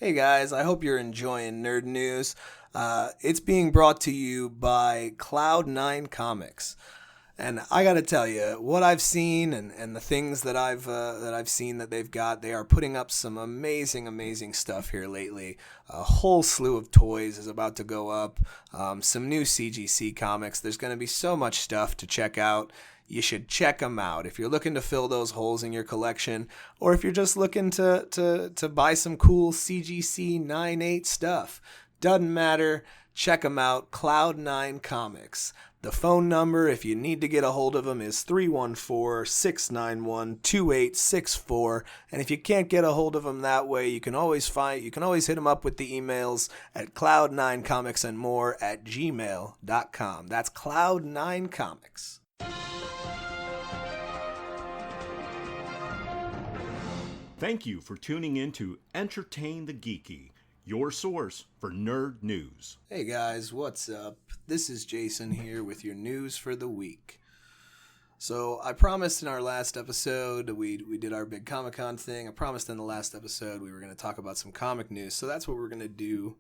Hey guys, I hope you're enjoying Nerd News. It's being brought to you by Cloud9 Comics. And I gotta tell you, what I've seen and the things that I've seen that they've got, they are putting up some amazing stuff here lately. A whole slew of toys is about to go up. Some new CGC comics. There's gonna be so much stuff to check out. You should check them out if you're looking to fill those holes in your collection, or if you're just looking to buy some cool CGC 9/8 stuff. Doesn't matter. Check them out. Cloud9 Comics. The phone number, if you need to get a hold of them, is 314-691-2864. And if you can't get a hold of them that way, you can always hit them up with the emails at cloud9comicsandmore@gmail.com. That's Cloud9 Comics. Thank you for tuning in to Entertain the Geeky, your source for nerd news. Hey guys, what's up? This is Jason here with your news for the week. So I promised in our last episode, we did our big Comic-Con thing. I promised in the last episode we were going to talk about some comic news. So that's what we're going to do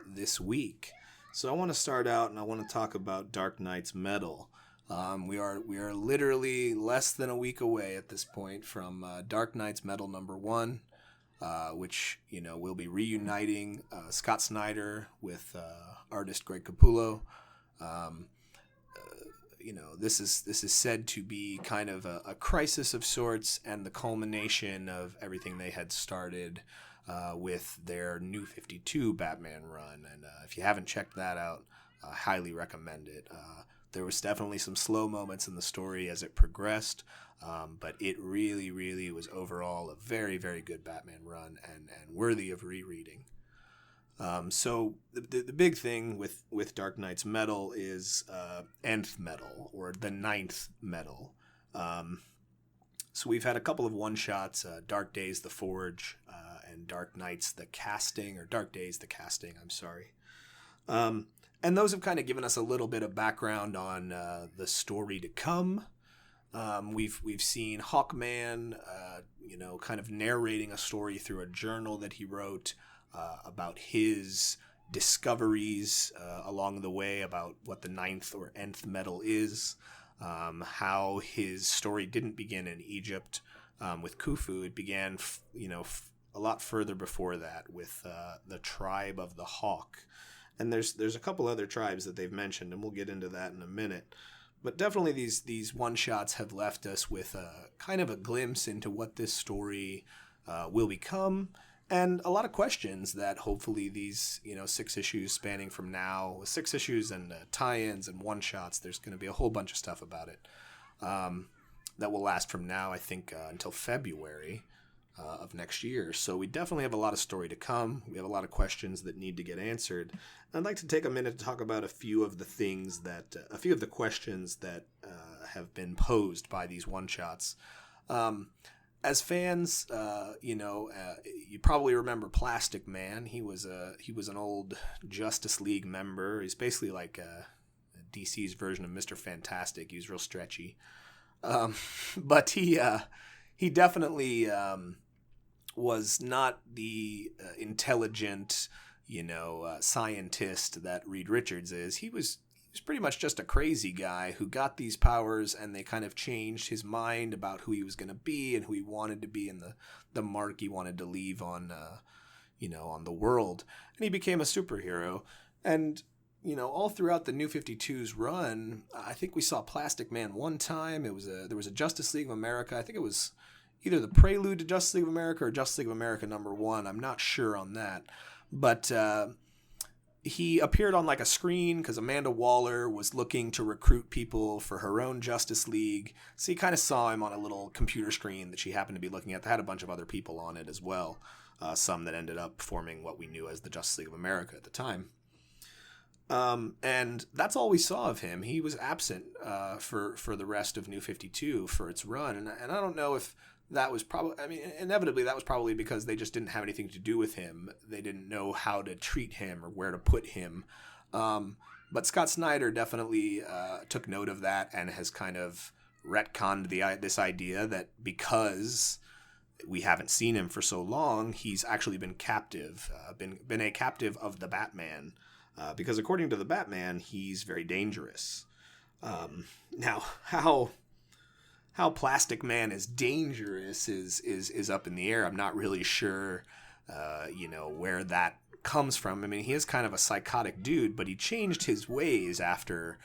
this week. So I want to start out and I want to talk about Dark Knight's Metal. We are literally less than a week away at this point from Dark Knight's Metal number 1. Which, will be reuniting Scott Snyder with artist Greg Capullo. This is said to be kind of a crisis of sorts and the culmination of everything they had started with their New 52 Batman run. And if you haven't checked that out, I highly recommend it. There was definitely some slow moments in the story as it progressed. But it really was overall a very, very good Batman run and worthy of rereading. So the big thing with Dark Knight's Metal is Nth Metal, or the 9th Metal. So we've had a couple of one-shots, Dark Days the Forge and Dark Knights the Casting, or Dark Days the Casting, I'm sorry. And those have kind of given us a little bit of background on the story to come. We've seen Hawkman, kind of narrating a story through a journal that he wrote about his discoveries along the way about what the 9th or Nth Metal is, how his story didn't begin in Egypt with Khufu. It began, a lot further before that with the tribe of the Hawk. And there's a couple other tribes that they've mentioned, and we'll get into that in a minute. But definitely these one-shots have left us with kind of a glimpse into what this story will become, and a lot of questions that hopefully these 6 issues spanning from now, 6 issues and tie-ins and one-shots, there's going to be a whole bunch of stuff about it that will last from now, I think, until February of next year. So we definitely have a lot of story to come. We have a lot of questions that need to get answered. I'd like to take a minute to talk about a few of the questions that have been posed by these one-shots. As fans, you probably remember Plastic Man. He was an old Justice League member. He's basically like DC's version of Mr. Fantastic. He was real stretchy. But he definitely was not the intelligent, scientist that Reed Richards is. He was pretty much just a crazy guy who got these powers, and they kind of changed his mind about who he was going to be and who he wanted to be and the mark he wanted to leave on, on the world. And he became a superhero. And, all throughout the New 52's run, I think we saw Plastic Man one time. There was a Justice League of America. I think it was either the prelude to Justice League of America or Justice League of America #1. I'm not sure on that. But he appeared on like a screen because Amanda Waller was looking to recruit people for her own Justice League. So you kind of saw him on a little computer screen that she happened to be looking at that had a bunch of other people on it as well. Some that ended up forming what we knew as the Justice League of America at the time. And that's all we saw of him. He was absent for the rest of New 52 for its run. And I don't know if that was inevitably that was probably because they just didn't have anything to do with him. They didn't know how to treat him or where to put him. But Scott Snyder definitely took note of that and has kind of retconned this idea that because we haven't seen him for so long, he's actually been captive, been a captive of the Batman, because according to the Batman, he's very dangerous. Now, how Plastic Man is dangerous is up in the air. I'm not really sure, where that comes from. I mean, he is kind of a psychotic dude, but he changed his ways after,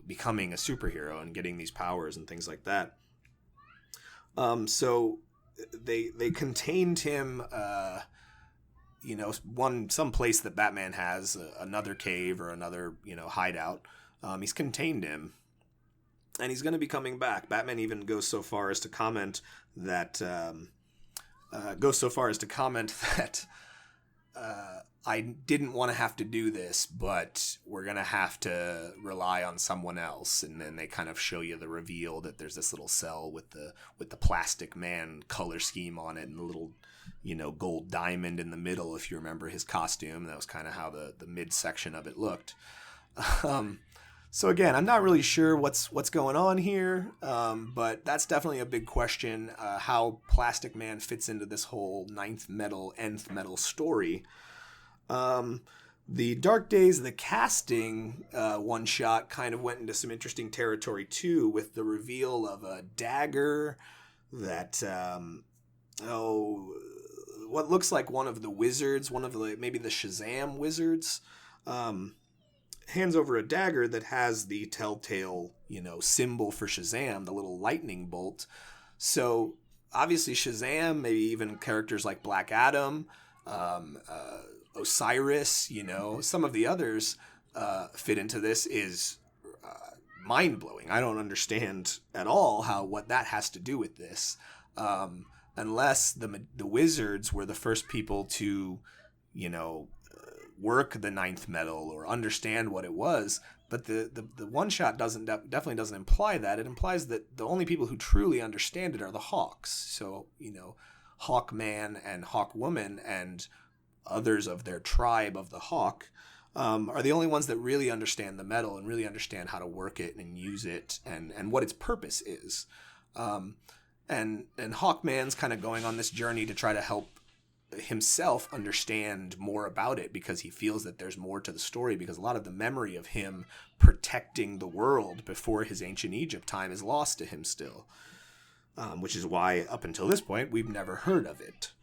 becoming a superhero and getting these powers and things like that. So they contained him, some place that Batman has, another cave or another, hideout. He's contained him, and he's going to be coming back. Batman even goes so far as to comment that I didn't want to have to do this, but we're going to have to rely on someone else. And then they kind of show you the reveal that there's this little cell with the Plastic Man color scheme on it and the little, gold diamond in the middle, if you remember his costume. That was kind of how the midsection of it looked. So again, I'm not really sure what's going on here, but that's definitely a big question, how Plastic Man fits into this whole nth metal story. The Dark Days, the casting one shot kind of went into some interesting territory too, with the reveal of a dagger that what looks like one of the wizards, maybe the Shazam wizards, hands over a dagger that has the telltale symbol for Shazam, the little lightning bolt. So obviously Shazam, maybe even characters like Black Adam, Osiris, some of the others fit into this is mind-blowing. I don't understand at all what that has to do with this, unless the wizards were the first people to, work the ninth metal or understand what it was. But the one shot definitely doesn't imply that. It implies that the only people who truly understand it are the Hawks. So, Hawkman and Hawkwoman and others of their tribe of the Hawk are the only ones that really understand the metal and really understand how to work it and use it and what its purpose is. And Hawkman's kind of going on this journey to try to help himself understand more about it, because he feels that there's more to the story, because a lot of the memory of him protecting the world before his ancient Egypt time is lost to him still, which is why up until this point we've never heard of it.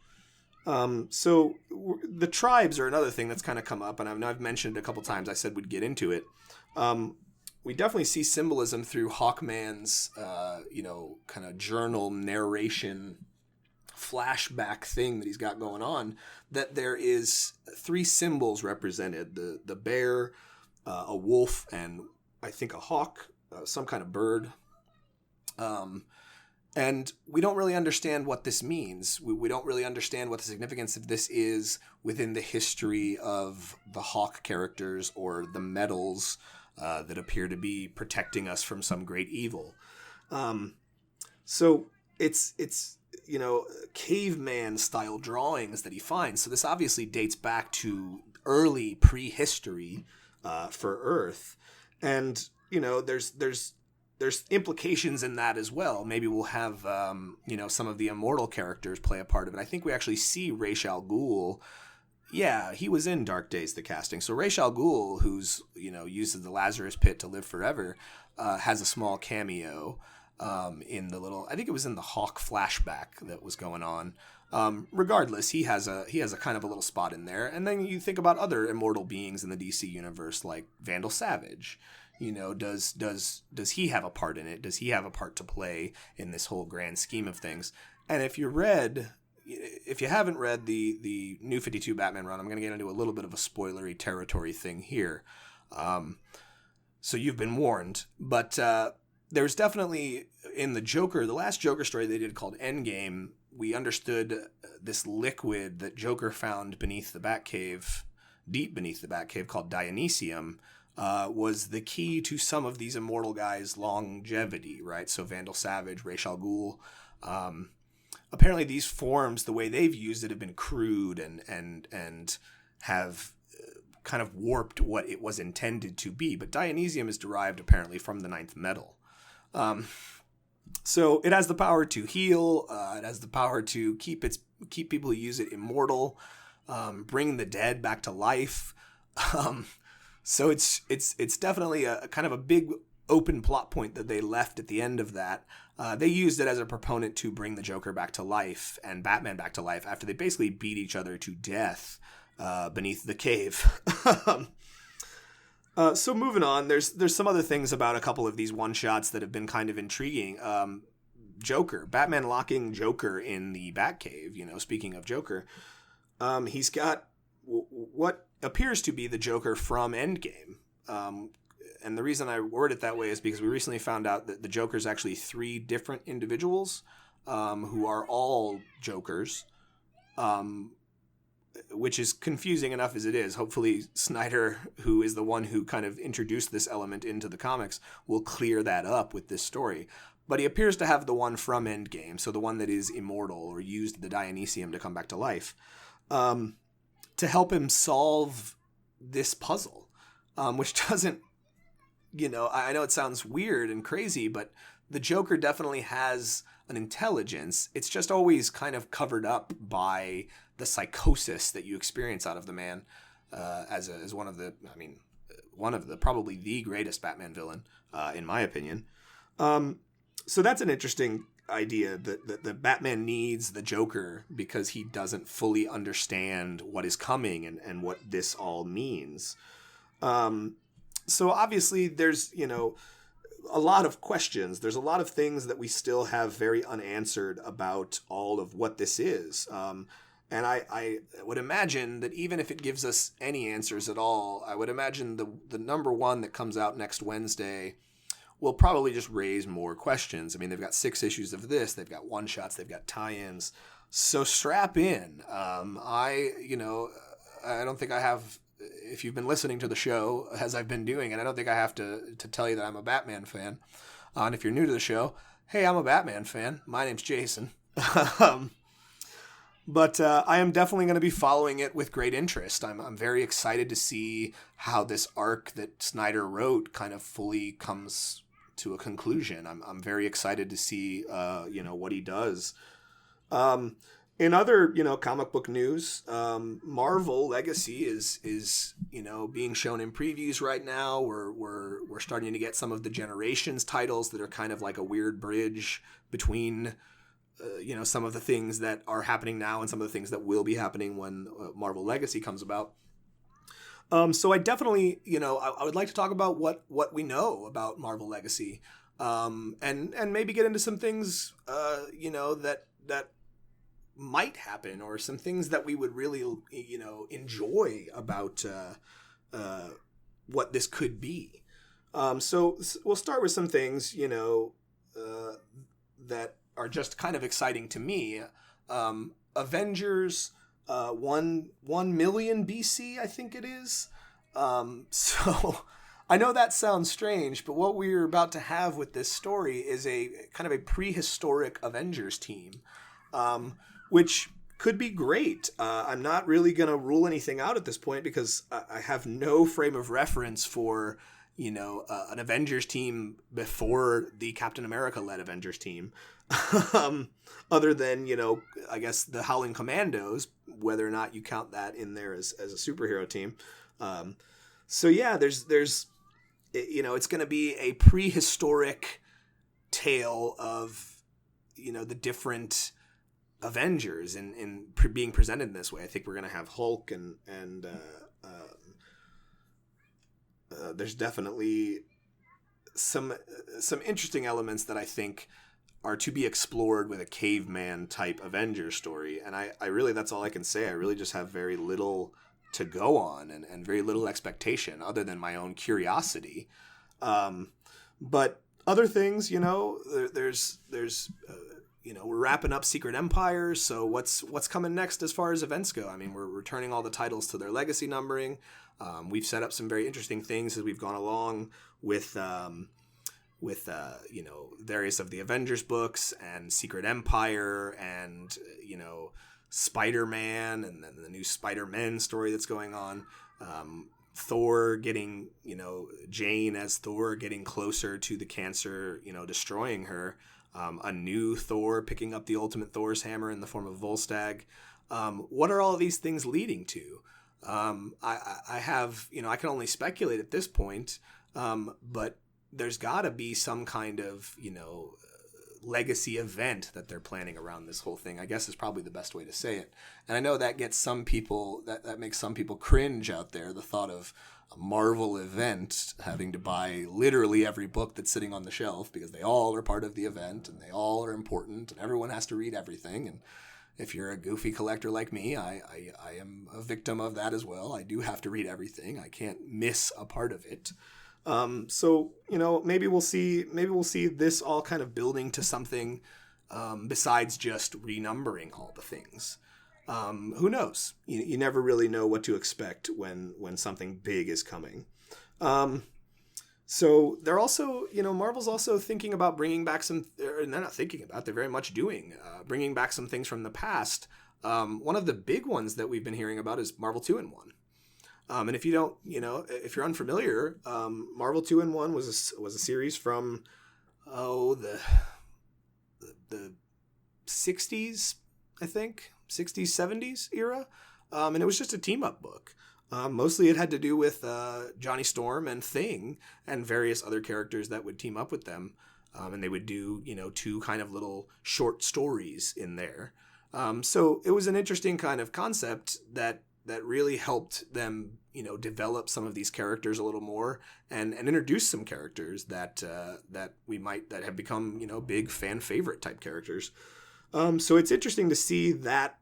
So the tribes are another thing that's kind of come up, and I've mentioned a couple times. I said we'd get into it. We definitely see symbolism through Hawkman's kind of journal narration flashback thing that he's got going on, that there is 3 symbols represented: the bear, a wolf, and I think a hawk, some kind of bird. And we don't really understand what this means. We don't really understand what the significance of this is within the history of the Hawk characters or the metals that appear to be protecting us from some great evil. So it's caveman style drawings that he finds. So this obviously dates back to early prehistory for Earth. And, there's implications in that as well. Maybe we'll have, some of the immortal characters play a part of it. I think we actually see Ra's al Ghul. Yeah, he was in Dark Days, the casting. So Ra's al Ghul, who's, uses the Lazarus Pit to live forever, has a small cameo in the little, I think it was in the Hawk flashback that was going on. Regardless, he has a kind of a little spot in there. And then you think about other immortal beings in the DC universe, like Vandal Savage. Does he have a part in it? Does he have a part to play in this whole grand scheme of things? And if you haven't read the New 52 Batman run, I'm going to get into a little bit of a spoilery territory thing here. So you've been warned. But there's definitely, in the last Joker story they did called Endgame, we understood this liquid that Joker found beneath the Batcave, deep beneath the Batcave, called Dionysium, was the key to some of these immortal guys' longevity, right? So Vandal Savage, Ra's al Ghul. Apparently these forms, the way they've used it, have been crude and have kind of warped what it was intended to be. But Dionysium is derived apparently from the ninth metal. So it has the power to heal. It has the power to keep people who use it immortal, bring the dead back to life. So it's definitely a kind of a big open plot point that they left at the end of that. They used it as a proponent to bring the Joker back to life and Batman back to life after they basically beat each other to death beneath the cave. So moving on, there's some other things about a couple of these one-shots that have been kind of intriguing. Joker, Batman locking Joker in the Batcave. Speaking of Joker, he's got what appears to be the Joker from Endgame. And the reason I word it that way is because we recently found out that the Joker's actually 3 different individuals who are all Jokers. Which is confusing enough as it is. Hopefully Snyder, who is the one who kind of introduced this element into the comics, will clear that up with this story. But he appears to have the one from Endgame, so the one that is immortal or used the Dionysium to come back to life, to help him solve this puzzle, which doesn't, I know it sounds weird and crazy, but the Joker definitely has an intelligence. It's just always kind of covered up by the psychosis that you experience out of the man, as one of the probably the greatest Batman villain, in my opinion. So that's an interesting idea that the Batman needs the Joker because he doesn't fully understand what is coming and what this all means. So obviously there's, a lot of questions. There's a lot of things that we still have very unanswered about all of what this is. And I would imagine that even if it gives us any answers at all, I would imagine the number one that comes out next Wednesday will probably just raise more questions. I mean, they've got 6 issues of this. They've got one-shots. They've got tie-ins. So strap in. I don't think I have... If you've been listening to the show, as I've been doing, and I don't think I have to tell you that I'm a Batman fan. And if you're new to the show, hey, I'm a Batman fan. My name's Jason. But I am definitely going to be following it with great interest. I'm very excited to see how this arc that Snyder wrote kind of fully comes to a conclusion. I'm very excited to see what he does. In other, comic book news, Marvel Legacy is being shown in previews right now. We're starting to get some of the Generations titles that are kind of like a weird bridge between, some of the things that are happening now and some of the things that will be happening when Marvel Legacy comes about. So I definitely, I would like to talk about what we know about Marvel Legacy, and maybe get into some things, that might happen, or some things that we would really, enjoy about what this could be. So we'll start with some things, that are just kind of exciting to me. Avengers 1 million BC, I think it is. So I know that sounds strange, but what we're about to have with this story is a kind of a prehistoric Avengers team, which could be great. I'm not really going to rule anything out at this point because I have no frame of reference for, an Avengers team before the Captain America-led Avengers team. Other than, I guess the Howling Commandos, whether or not you count that in there as a superhero team. So yeah, there's it's going to be a prehistoric tale of, the different Avengers and being presented in this way. I think we're going to have Hulk and there's definitely some interesting elements that I think are to be explored with a caveman type Avenger story. And I really, that's all I can say. I really just have very little to go on and very little expectation other than my own curiosity. But other things, there's we're wrapping up Secret Empires. So what's coming next as far as events go? I mean, we're returning all the titles to their legacy numbering. We've set up some very interesting things as we've gone along with various of the Avengers books and Secret Empire and, Spider-Man and then the new Spider-Man story that's going on. Thor getting, Jane as Thor getting closer to the cancer, destroying her. a new Thor picking up the ultimate Thor's hammer in the form of Volstagg. What are all these things leading to? I have, I can only speculate at this point, but there's got to be some kind of, legacy event that they're planning around this whole thing, I guess is probably the best way to say it. And I know that gets some people, that makes some people cringe out there, the thought of a Marvel event having to buy literally every book that's sitting on the shelf because they all are part of the event and they all are important and everyone has to read everything. And if you're a goofy collector like me, I am a victim of that as well. I do have to read everything. I can't miss a part of it. So, maybe we'll see this all kind of building to something besides just renumbering all the things. Who knows? You never really know what to expect when something big is coming. So they're also, Marvel's also thinking about bringing back they're not thinking about, they're very much doing, bringing back some things from the past. One of the big ones that we've been hearing about is Marvel 2-in-1. And if you don't, if you're unfamiliar, Marvel 2-in-1 was a series from, the 60s, I think, 60s, 70s era. And it was just a team-up book. Mostly it had to do with Johnny Storm and Thing and various other characters that would team up with them. And they would do, 2 kind of little short stories in there. So it was an interesting kind of concept that really helped them, develop some of these characters a little more and introduce some characters that have become, big fan favorite type characters. So it's interesting to see that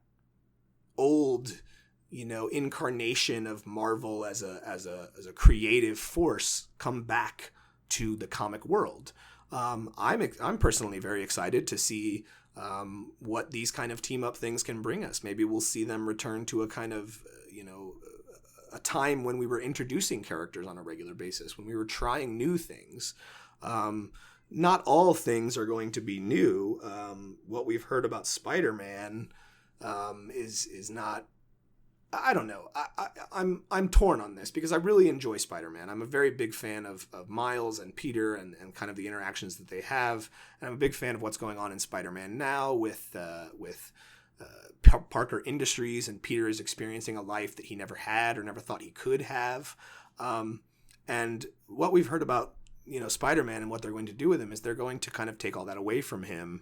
old, incarnation of Marvel as a creative force come back to the comic world. I'm personally very excited to see what these kind of team up things can bring us. Maybe we'll see them return to a kind of, a time when we were introducing characters on a regular basis, when we were trying new things. Not all things are going to be new. What we've heard about Spider-Man is not. I don't know. I'm torn on this because I really enjoy Spider-Man. I'm a very big fan of Miles and Peter and kind of the interactions that they have. And I'm a big fan of what's going on in Spider-Man now with Parker Industries, and Peter is experiencing a life that he never had or never thought he could have. And what we've heard about, Spider-Man and what they're going to do with him is they're going to kind of take all that away from him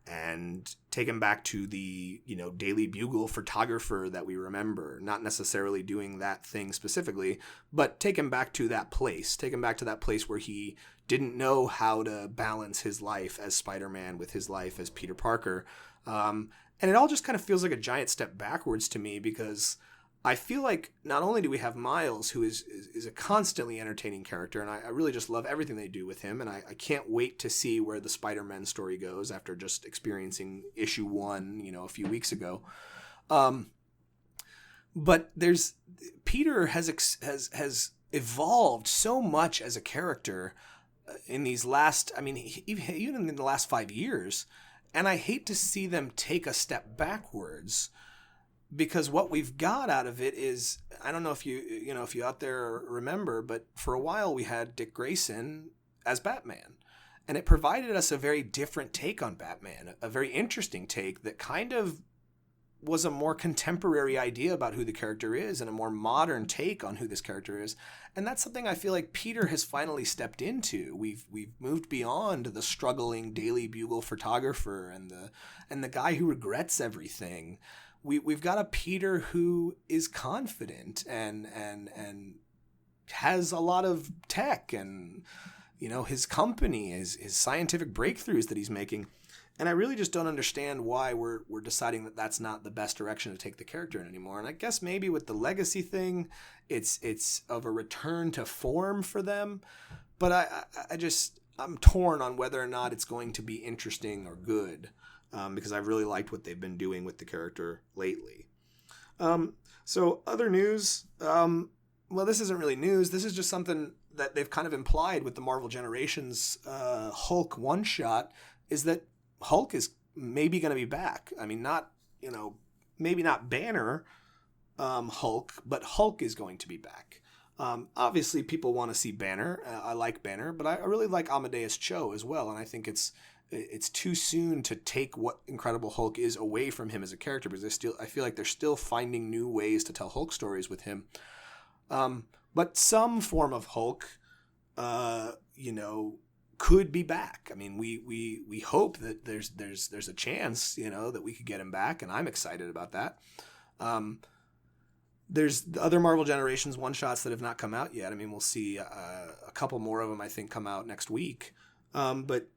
and take him back to the, Daily Bugle photographer that we remember, not necessarily doing that thing specifically, but take him back to that place, where he didn't know how to balance his life as Spider-Man with his life as Peter Parker. And it all just kind of feels like a giant step backwards to me because I feel like not only do we have Miles, who is a constantly entertaining character, and I really just love everything they do with him, and I can't wait to see where the Spider-Man story goes after just experiencing issue 1, a few weeks ago. But Peter has evolved so much as a character in these last, even in the last 5 years, and I hate to see them take a step backwards. Because what we've got out of it is, I don't know if you out there remember, but for a while we had Dick Grayson as Batman. And it provided us a very different take on Batman, a very interesting take that kind of was a more contemporary idea about who the character is and a more modern take on who this character is. And that's something I feel like Peter has finally stepped into. We've moved beyond the struggling Daily Bugle photographer and the guy who regrets everything. We've got a Peter who is confident and has a lot of tech and, his company, his scientific breakthroughs that he's making. And I really just don't understand why we're deciding that that's not the best direction to take the character in anymore. And I guess maybe with the legacy thing, it's of a return to form for them. But I'm torn on whether or not it's going to be interesting or good. Because I've really liked what they've been doing with the character lately. So other news, well, this isn't really news. This is just something that they've kind of implied with the Marvel Generations Hulk one-shot, is that Hulk is maybe going to be back. I mean, not, maybe not Banner Hulk, but Hulk is going to be back. Obviously, people want to see Banner. I like Banner, but I really like Amadeus Cho as well, and I think it's too soon to take what Incredible Hulk is away from him as a character, because I feel like they're still finding new ways to tell Hulk stories with him. But some form of Hulk, could be back. I mean, we hope that there's a chance, that we could get him back, and I'm excited about that. There's the other Marvel Generations one-shots that have not come out yet. I mean, we'll see a couple more of them, I think, come out next week. But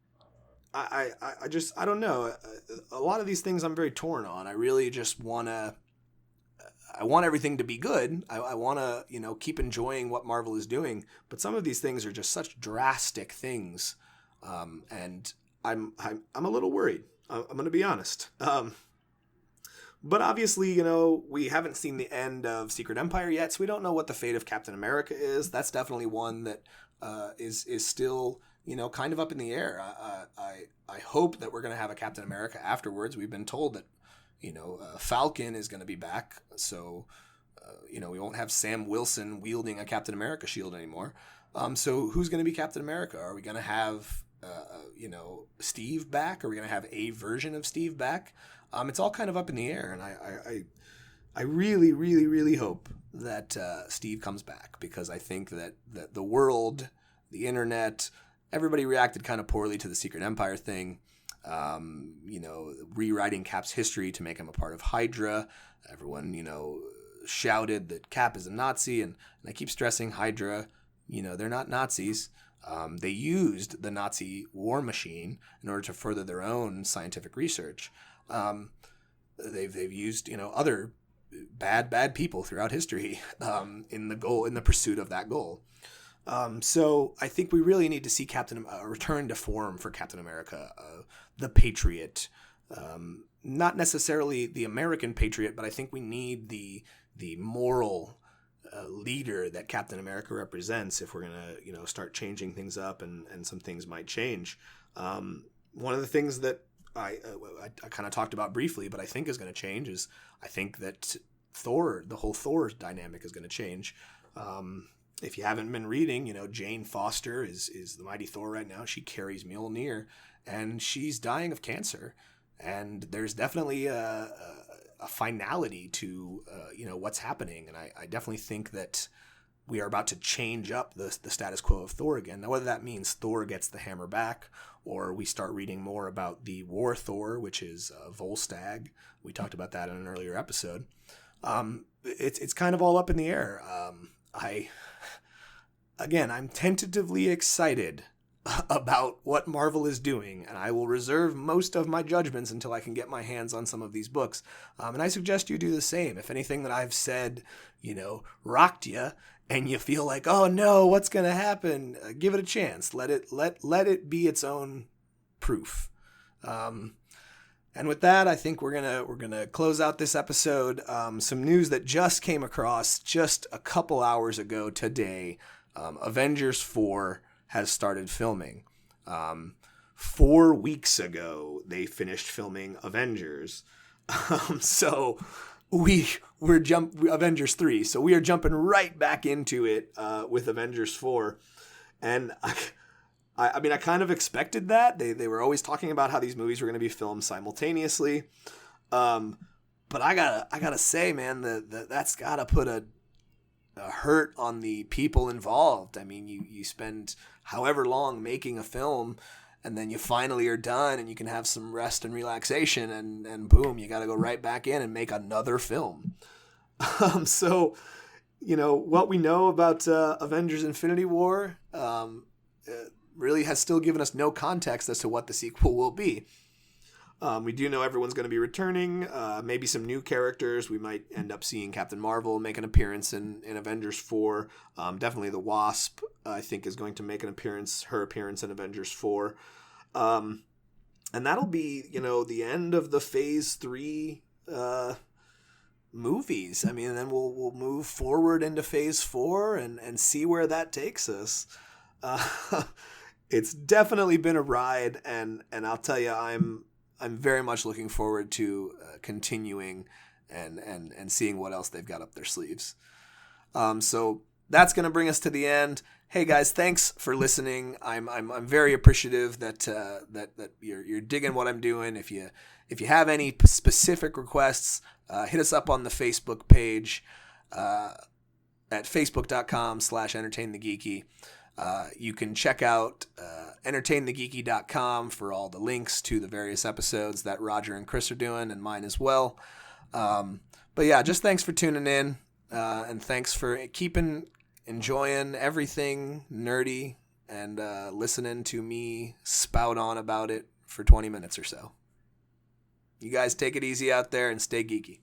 I don't know. A lot of these things I'm very torn on. I really just want everything to be good. I want to, keep enjoying what Marvel is doing. But some of these things are just such drastic things. And I'm a little worried. I'm going to be honest. But obviously, we haven't seen the end of Secret Empire yet, so we don't know what the fate of Captain America is. That's definitely one that is still, kind of up in the air. I hope that we're going to have a Captain America afterwards. We've been told that, Falcon is going to be back, so, we won't have Sam Wilson wielding a Captain America shield anymore. So who's going to be Captain America? Are we going to have, Steve back? Are we going to have a version of Steve back? It's all kind of up in the air, and I really, really, really hope that Steve comes back, because I think that the world, the internet, everybody reacted kind of poorly to the Secret Empire thing. Rewriting Cap's history to make him a part of Hydra. Everyone, shouted that Cap is a Nazi, and I keep stressing Hydra, they're not Nazis. They used the Nazi war machine in order to further their own scientific research. They've used, other bad people throughout history, in the pursuit of that goal. So I think we really need to see return to form for Captain America, the Patriot, not necessarily the American Patriot, but I think we need the moral leader that Captain America represents if we're gonna, start changing things up, and some things might change. One of the things that I kind of talked about briefly, but I think is going to change is I think that the whole Thor dynamic is going to change. If you haven't been reading, Jane Foster is the mighty Thor right now. She carries Mjolnir, and she's dying of cancer. And there's definitely a finality to, what's happening. And I definitely think that we are about to change up the status quo of Thor again. Now, whether that means Thor gets the hammer back, or we start reading more about the War Thor, which is Volstagg. We talked about that in an earlier episode. It's kind of all up in the air. I'm tentatively excited about what Marvel is doing, and I will reserve most of my judgments until I can get my hands on some of these books. And I suggest you do the same. If anything that I've said, rocked you, and you feel like, oh no, what's going to happen? Give it a chance. Let it be its own proof. And with that, I think we're gonna close out this episode. Some news that just came across just a couple hours ago today. Avengers 4 has started filming. 4 weeks ago, they finished filming Avengers. So we're Avengers 3. So we are jumping right back into it with Avengers 4. And I mean, I kind of expected that. They were always talking about how these movies were going to be filmed simultaneously. But I gotta say, man, that's gotta put a hurt on the people involved. I mean, you spend however long making a film, and then you finally are done, and you can have some rest and relaxation, and boom, you got to go right back in and make another film. So, what we know about Avengers Infinity War really has still given us no context as to what the sequel will be. We do know everyone's going to be returning, maybe some new characters. We might end up seeing Captain Marvel make an appearance in Avengers 4. Definitely the Wasp, I think, is going to make her appearance in Avengers 4. And that'll be, the end of the Phase 3 movies. I mean, and then we'll move forward into Phase 4 and see where that takes us. It's definitely been a ride, and I'll tell you, I'm very much looking forward to continuing and seeing what else they've got up their sleeves. So that's going to bring us to the end. Hey guys, thanks for listening. I'm very appreciative that you're digging what I'm doing. If you have any specific requests, hit us up on the Facebook page at facebook.com/entertainthegeeky. You can check out entertainthegeeky.com for all the links to the various episodes that Roger and Chris are doing, and mine as well. But yeah, just thanks for tuning in, and thanks for enjoying everything nerdy and listening to me spout on about it for 20 minutes or so. You guys take it easy out there and stay geeky.